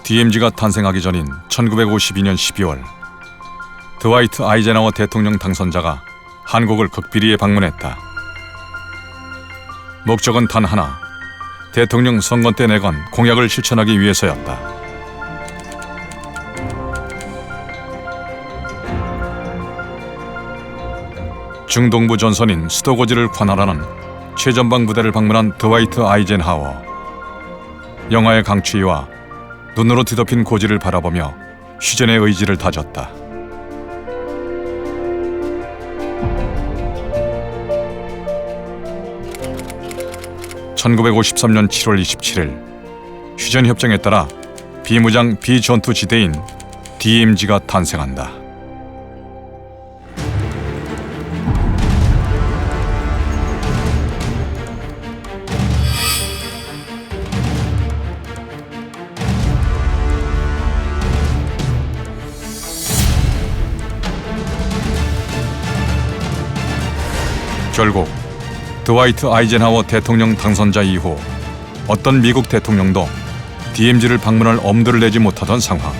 DMZ가 탄생하기 전인 1952년 12월 드와이트 아이젠하워 대통령 당선자가 한국을 극비리에 방문했다. 목적은 단 하나, 대통령 선거 때 내건 공약을 실천하기 위해서였다. 중동부 전선인 수도고지를 관할하는 최전방 부대를 방문한 드와이트 아이젠하워. 영화의 강추위와 눈으로 뒤덮인 고지를 바라보며 휴전의 의지를 다졌다. (1953년 7월 27일) 휴전협정에 따라 비무장 비전투 지대인 DMZ가 탄생한다. 결국 드와이트 아이젠하워 대통령 당선자 이후 어떤 미국 대통령도 DMZ를 방문할 엄두를 내지 못하던 상황.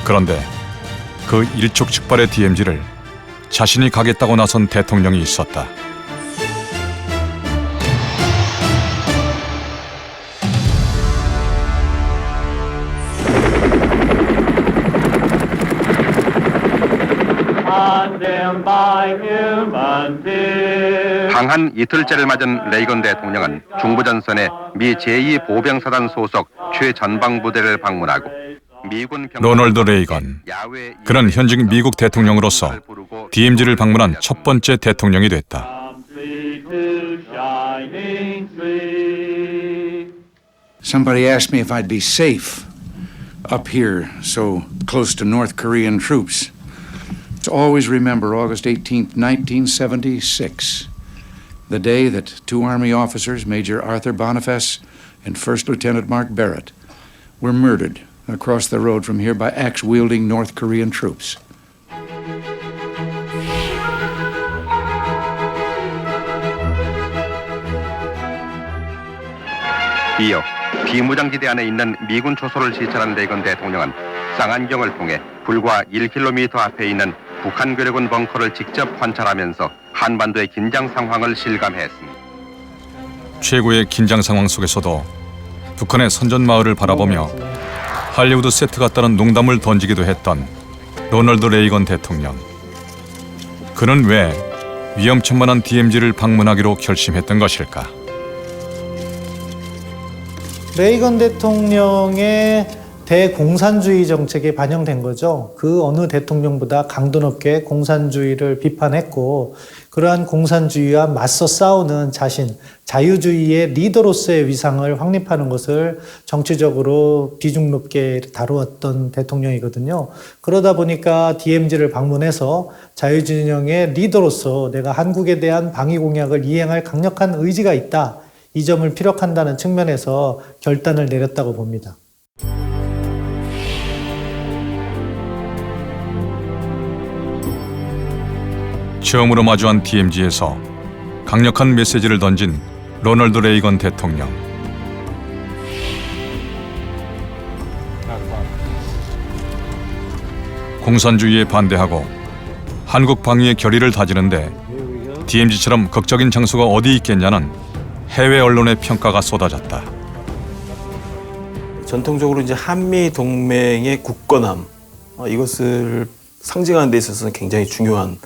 그런데 그 일촉즉발의 DMZ를 자신이 가겠다고 나선 대통령이 있었다. 방한 이틀째를 맞은 레이건 대통령은 중부전선의 미 제2보병사단 소속 최전방부대를 방문하고 미군 로널드 레이건. 그는 현직 미국 대통령으로서 DMZ를 방문한 첫 번째 대통령이 됐다. Somebody asked me if I'd be safe up here so close to North Korean troops. To always remember August 18th, 1976, the day that two Army officers, Major Arthur Boniface and First Lieutenant Mark Barrett, were murdered across the road from here by axe-wielding North Korean troops. 이어 비무장지대 안에 있는 미군 초소를 시찰한 레이건 대통령은 쌍안경을 통해 불과 1km 앞에 있는 북한 괴력군 벙커를 직접 관찰하면서 한반도의 긴장 상황을 실감했습니다. 최고의 긴장 상황 속에서도 북한의 선전 마을을 바라보며 할리우드 세트 같다는 농담을 던지기도 했던 로널드 레이건 대통령. 그는 왜 위험천만한 DMZ를 방문하기로 결심했던 것일까? 레이건 대통령의 대공산주의 정책에 반영된 거죠. 그 어느 대통령보다 강도 높게 공산주의를 비판했고, 그러한 공산주의와 맞서 싸우는 자신, 자유주의의 리더로서의 위상을 확립하는 것을 정치적으로 비중 높게 다루었던 대통령이거든요. 그러다 보니까 DMZ를 방문해서 자유진영의 리더로서 내가 한국에 대한 방위 공약을 이행할 강력한 의지가 있다, 이 점을 피력한다는 측면에서 결단을 내렸다고 봅니다. 처음으로 마주한 DMZ에서 강력한 메시지를 던진 로널드 레이건 대통령. 공산주의에 반대하고 한국 방위의 결의를 다지는데 DMZ처럼 극적인 장소가 어디 있겠냐는 해외 언론의 평가가 쏟아졌다. 전통적으로 이제 한미 동맹의 굳건함, 이것을 상징하는 데 있어서는 굉장히 중요한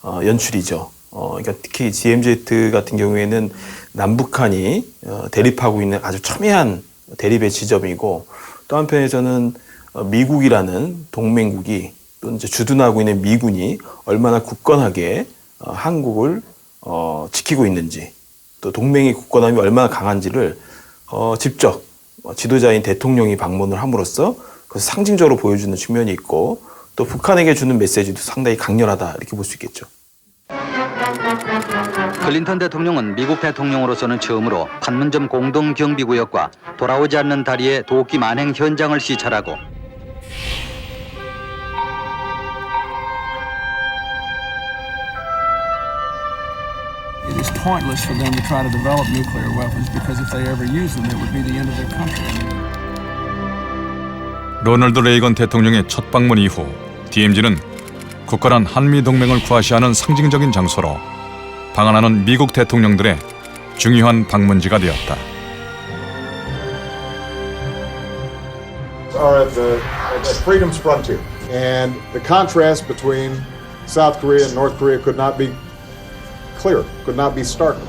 연출이죠. 그러니까 특히 DMZ 같은 경우에는 남북한이 대립하고 있는 아주 첨예한 대립의 지점이고, 또 한편에서는 미국이라는 동맹국이 또 이제 주둔하고 있는 미군이 얼마나 굳건하게 한국을 지키고 있는지, 또 동맹의 굳건함이 얼마나 강한지를 직접 지도자인 대통령이 방문을 함으로써 그것을 상징적으로 보여주는 측면이 있고, 또 북한에게 주는 메시지도 상당히 강렬하다, 이렇게 볼 수 있겠죠. 클린턴 대통령은 미국 대통령으로서는 처음으로 판문점 공동경비구역과 돌아오지 않는 다리의 도끼 만행 현장을 시찰하고 It is pointless for them to try to develop nuclear weapons because if they ever use them, it would be the end of their country. 로널드 레이건 대통령의 첫 방문 이후 DMZ는 굳건한 한미동맹을 구하시하는 상징적인 장소로 방한하는 미국 대통령들의 중요한 방문지가 되었다. Are at freedom's frontier, and the contrast between South Korea and North Korea could not be clearer, could not be starker.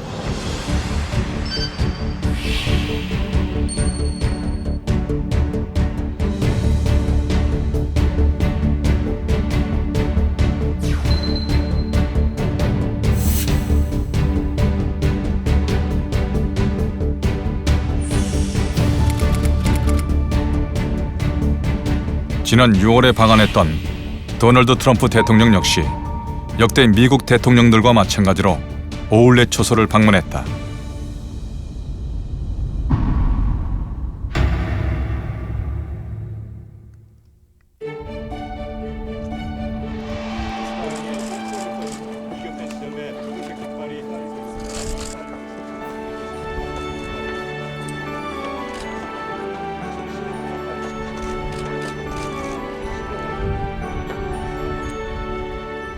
지난 6월에 방한했던 도널드 트럼프 대통령 역시 역대 미국 대통령들과 마찬가지로 오울렛 초소를 방문했다.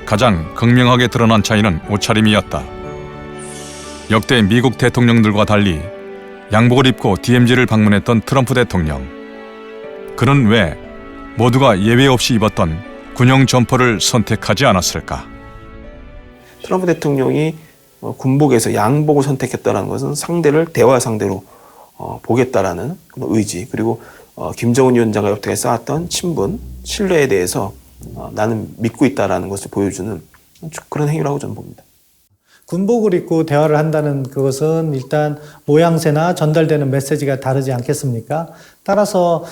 가장 극명하게 드러난 차이는 옷차림이었다. 역대 미국 대통령들과 달리 양복을 입고 DMZ를 방문했던 트럼프 대통령. 그는 왜 모두가 예외 없이 입었던 군용 점퍼를 선택하지 않았을까? 트럼프 대통령이 군복에서 양복을 선택했다는 것은 상대를 대화 상대로 보겠다라는 그런 의지, 그리고 김정은 위원장과 여태까지 쌓았던 친분, 신뢰에 대해서 나는 믿고 있다라는 것을 보여주는 그런 행위라고 저는 봅니다. 군복을 입고 대화를 한다는 그것은 일단 모양새나 전달되는 메시지가 다르지 않겠습니까? 따라서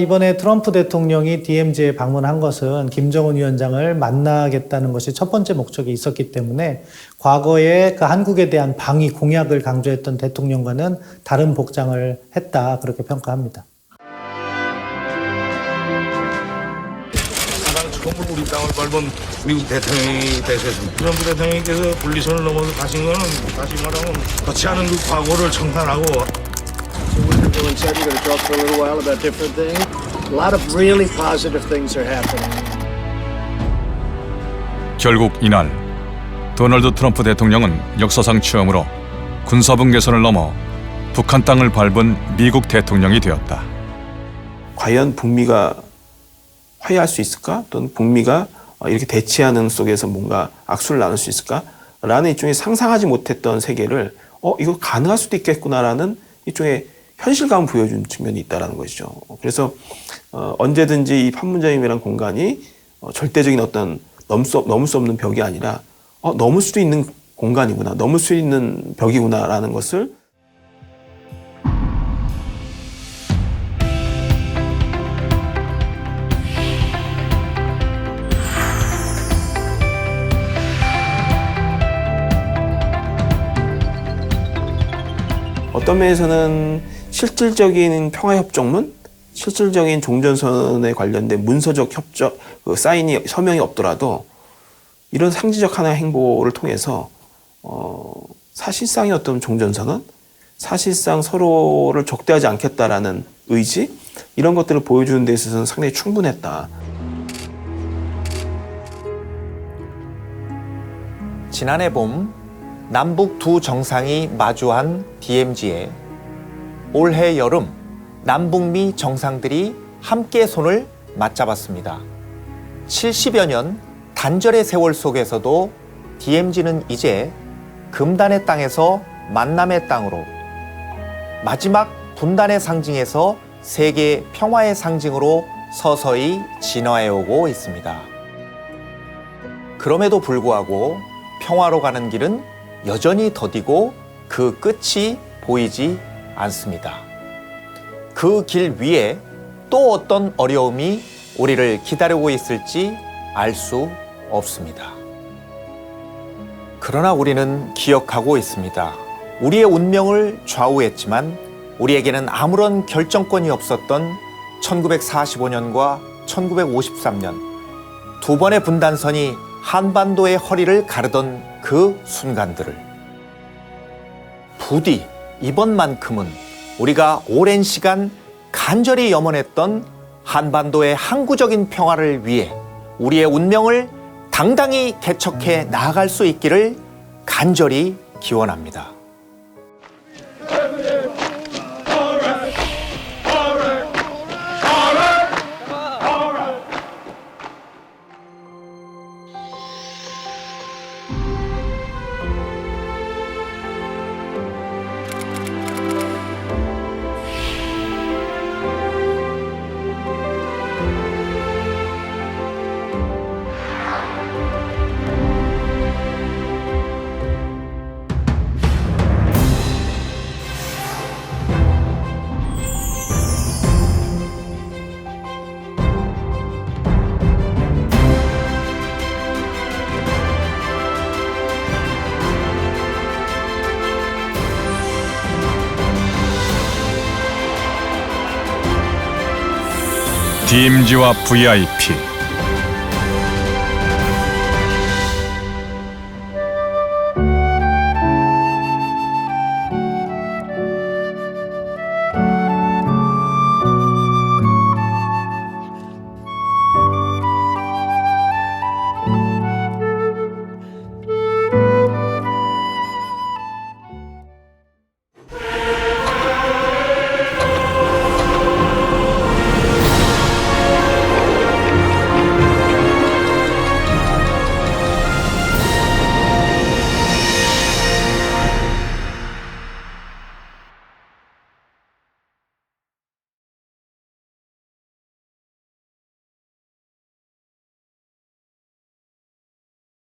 이번에 트럼프 대통령이 DMZ에 방문한 것은 김정은 위원장을 만나겠다는 것이 첫 번째 목적이 있었기 때문에 과거에 그 한국에 대한 방위 공약을 강조했던 대통령과는 다른 복장을 했다, 그렇게 평가합니다. 처음으로 우리 땅을 밟은 미국 대통령이 되셨습니다. 트럼프 대통령께서 분리선을 넘어서 가신 거는 다시 말하면 거치 않은 그 과거를 청산하고. So we can go inside. We're going to talk for a little while about different things. A lot of really positive things are happening. 결국 이날 도널드 트럼프 대통령은 역사상 처음으로 군사분 개선을 넘어 북한 땅을 밟은 미국 대통령이 되었다. 과연 북미가 화해할 수 있을까? 또는 북미가 이렇게 대치하는 속에서 뭔가 악수를 나눌 수 있을까? 라는 일종의 상상하지 못했던 세계를 이거 가능할 수도 있겠구나라는 일종의 현실감을 보여준 측면이 있다는 것이죠. 그래서 언제든지 이 판문점이라는 공간이 절대적인 어떤 넘을 수 없는 벽이 아니라 넘을 수도 있는 공간이구나, 넘을 수 있는 벽이구나라는 것을 어떤 면에서는 실질적인 평화협정문, 실질적인 종전선언에 관련된 문서적 협정, 서명이 없더라도 이런 상징적 하나의 행보를 통해서 사실상의 어떤 종전선언, 사실상 서로를 적대하지 않겠다라는 의지, 이런 것들을 보여주는 데 있어서는 상당히 충분했다. 지난해 봄 남북 두 정상이 마주한 DMZ에 올해 여름 남북미 정상들이 함께 손을 맞잡았습니다. 70여 년 단절의 세월 속에서도 DMZ는 이제 금단의 땅에서 만남의 땅으로, 마지막 분단의 상징에서 세계 평화의 상징으로 서서히 진화해오고 있습니다. 그럼에도 불구하고 평화로 가는 길은 여전히 더디고 그 끝이 보이지 않습니다. 그 길 위에 또 어떤 어려움이 우리를 기다리고 있을지 알 수 없습니다. 그러나 우리는 기억하고 있습니다. 우리의 운명을 좌우했지만 우리에게는 아무런 결정권이 없었던 1945년과 1953년 두 번의 분단선이 한반도의 허리를 가르던 그 순간들을 부디 이번만큼은 우리가 오랜 시간 간절히 염원했던 한반도의 항구적인 평화를 위해 우리의 운명을 당당히 개척해 나아갈 수 있기를 간절히 기원합니다. DMZ와 VIP